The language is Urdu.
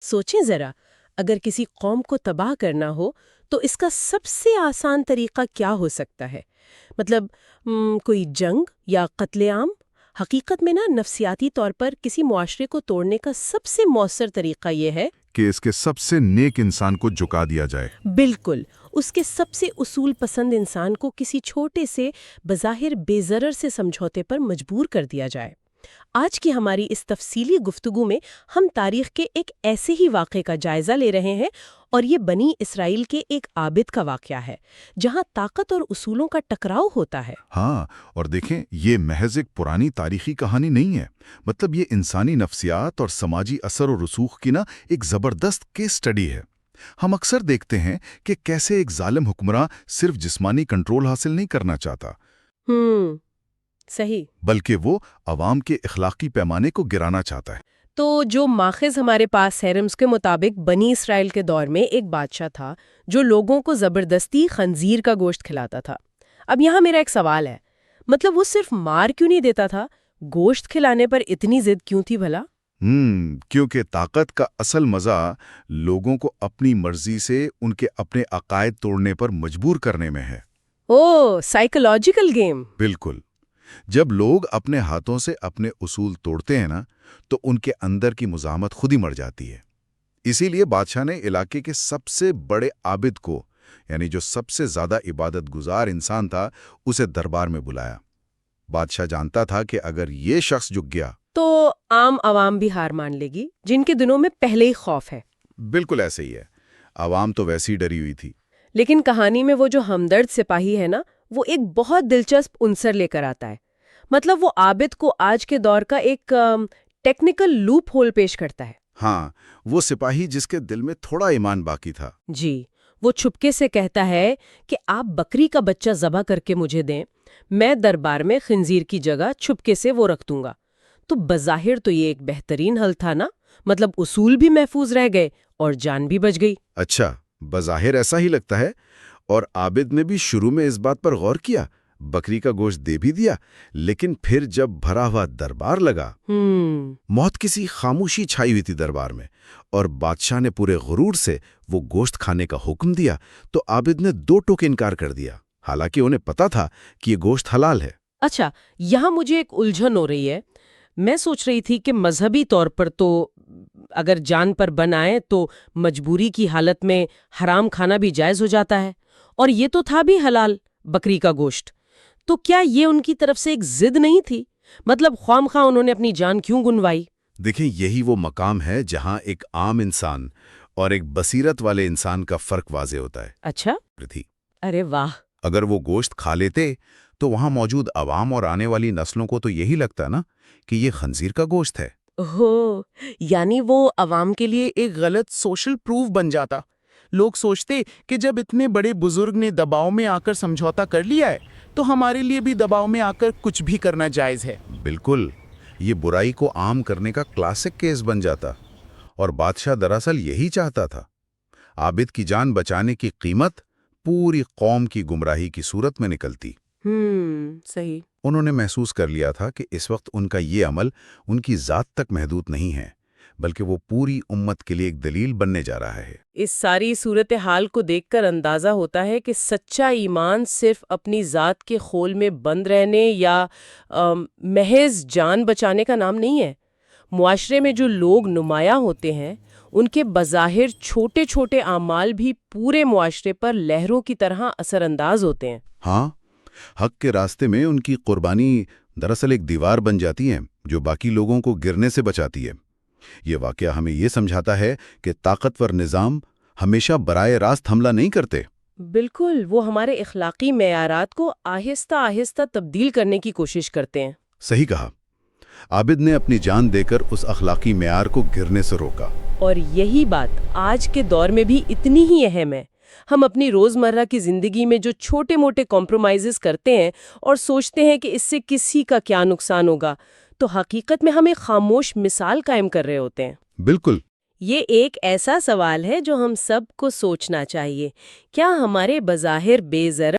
سوچیں ذرا، اگر کسی قوم کو تباہ کرنا ہو تو اس کا سب سے آسان طریقہ کیا ہو سکتا ہے؟ مطلب کوئی جنگ یا قتل عام؟ حقیقت میں نفسیاتی طور پر کسی معاشرے کو توڑنے کا سب سے مؤثر طریقہ یہ ہے کہ اس کے سب سے نیک انسان کو جھکا دیا جائے۔ بالکل، اس کے سب سے اصول پسند انسان کو کسی چھوٹے سے بظاہر بے ضرر سے سمجھوتے پر مجبور کر دیا جائے۔ آج کی ہماری اس تفصیلی گفتگو میں ہم تاریخ کے ایک ایسے ہی واقعے کا جائزہ لے رہے ہیں، اور یہ بنی اسرائیل کے ایک عابد کا واقعہ ہے جہاں طاقت اور اصولوں کا ٹکراؤ ہوتا ہے۔ ہاں، اور دیکھیں، یہ محض ایک پرانی تاریخی کہانی نہیں ہے، مطلب یہ انسانی نفسیات اور سماجی اثر و رسوخ کی ایک زبردست کیس سٹڈی ہے۔ ہم اکثر دیکھتے ہیں کہ کیسے ایک ظالم حکمراں صرف جسمانی کنٹرول حاصل نہیں کرنا چاہتا، صحیح، بلکہ وہ عوام کے اخلاقی پیمانے کو گرانا چاہتا ہے۔ تو جو ماخذ ہمارے پاس ہے، اس کے مطابق بنی اسرائیل کے دور میں ایک بادشاہ تھا جو لوگوں کو زبردستی خنزیر کا گوشت کھلاتا تھا۔ اب یہاں میرا ایک سوال ہے، مطلب وہ صرف مار کیوں نہیں دیتا تھا؟ گوشت کھلانے پر اتنی ضد کیوں تھی بھلا؟ کیونکہ طاقت کا اصل مزہ لوگوں کو اپنی مرضی سے ان کے اپنے عقائد توڑنے پر مجبور کرنے میں ہے۔ Psychological game. بالکل، جب لوگ اپنے ہاتھوں سے اپنے اصول توڑتے ہیں تو ان کے اندر کی مزاحمت خود ہی مر جاتی ہے۔ اسی لیے بادشاہ نے علاقے کے سب سے بڑے عابد کو، یعنی جو سب سے زیادہ عبادت گزار انسان تھا، اسے دربار میں بلایا۔ بادشاہ جانتا تھا کہ اگر یہ شخص جھک گیا تو عام عوام بھی ہار مان لے گی، جن کے دنوں میں پہلے ہی خوف ہے۔ بالکل ایسے ہی ہے، عوام تو ویسی ڈری ہوئی تھی۔ لیکن کہانی میں وہ جو ہمدرد سپاہی ہے وہ ایک بہت دلچسپ عنصر لے کر آتا ہے۔ مطلب وہ عابد کو آج کے دور کا ایک ٹیکنیکل لوپ ہول پیش کرتا ہے۔ ہاں، وہ سپاہی جس کے دل میں تھوڑا ایمان باقی تھا۔ جی، وہ چھپکے سے کہتا ہے کہ آپ بکری کا بچہ ذبح کر کے مجھے دیں، میں دربار میں خنزیر کی جگہ چھپکے سے وہ رکھ دوں گا۔ تو بظاہر تو یہ ایک بہترین حل تھا مطلب اصول بھی محفوظ رہ گئے اور جان بھی بچ گئی۔ اچھا، بظاہر ایسا ہی لگتا ہے، اور عابد نے بھی شروع میں اس بات پر غور کیا، بکری کا گوشت دے بھی دیا، لیکن پھر جب بھرا ہوا دربار لگا، موت کسی خاموشی چھائی ہوئی تھی دربار میں، اور بادشاہ نے پورے غرور سے وہ گوشت کھانے کا حکم دیا، تو عابد نے دو ٹوک انکار کر دیا، حالانکہ انہیں پتا تھا کہ یہ گوشت حلال ہے۔ اچھا، یہاں مجھے ایک الجھن ہو رہی ہے۔ میں سوچ رہی تھی کہ مذہبی طور پر تو اگر جان پر بن آئے تو مجبوری کی حالت میں حرام کھانا بھی جائز ہو جاتا ہے، اور یہ تو تھا بھی حلال، بکری کا گوشت۔ تو کیا یہ ان کی طرف سے ایک ضد نہیں تھی؟ مطلب خواہ مخواہ انہوں نے اپنی جان کیوں گنوائی؟ دیکھیں، یہی وہ مقام ہے جہاں ایک عام انسان اور ایک بصیرت والے انسان کا فرق واضح ہوتا ہے۔ اچھا، ارے واہ! اگر وہ گوشت کھا لیتے تو وہاں موجود عوام اور آنے والی نسلوں کو تو یہی لگتا کہ یہ خنزیر کا گوشت ہے۔ یعنی وہ عوام کے لیے ایک غلط سوشل پروف بن جاتا۔ لوگ سوچتے کہ جب اتنے بڑے بزرگ نے دباؤ میں آ کر سمجھوتا کر لیا ہے تو ہمارے لیے بھی دباؤ میں آ کر کچھ بھی کرنا جائز ہے۔ بالکل، یہ برائی کو عام کرنے کا کلاسک کیس بن جاتا، اور بادشاہ دراصل یہی چاہتا تھا۔ عابد کی جان بچانے کی قیمت پوری قوم کی گمراہی کی صورت میں نکلتی۔ صحیح۔ انہوں نے محسوس کر لیا تھا کہ اس وقت ان کا یہ عمل ان کی ذات تک محدود نہیں ہے، بلکہ وہ پوری امت کے لیے ایک دلیل بننے جا رہا ہے۔ اس ساری صورتحال کو دیکھ کر اندازہ ہوتا ہے کہ سچا ایمان صرف اپنی ذات کے خول میں بند رہنے یا محض جان بچانے کا نام نہیں ہے۔ معاشرے میں جو لوگ نمایاں ہوتے ہیں، ان کے بظاہر چھوٹے چھوٹے اعمال بھی پورے معاشرے پر لہروں کی طرح اثر انداز ہوتے ہیں۔ ہاں، حق کے راستے میں ان کی قربانی دراصل ایک دیوار بن جاتی ہے جو باقی لوگوں کو گرنے سے بچاتی ہے۔ یہ واقعہ ہمیں یہ سمجھاتا ہے کہ طاقتور نظام ہمیشہ براہ راست حملہ نہیں کرتے۔ بالکل، وہ ہمارے اخلاقی معیارات کو آہستہ آہستہ تبدیل کرنے کی کوشش کرتے ہیں۔ صحیح کہا، عابد نے اپنی جان دے کر اس اخلاقی معیار کو گرنے سے روکا۔ اور یہی بات آج کے دور میں بھی اتنی ہی اہم ہے۔ ہم اپنی روزمرہ کی زندگی میں جو چھوٹے موٹے کمپرومائزز کرتے ہیں اور سوچتے ہیں کہ اس سے کسی کا کیا نقصان ہوگا، تو حقیقت میں ہم ایک خاموش مثال قائم کر رہے ہوتے ہیں۔ بالکل، یہ ایک ایسا سوال ہے جو ہم سب کو سوچنا چاہیے۔ کیا ہمارے بظاہر بے ضرر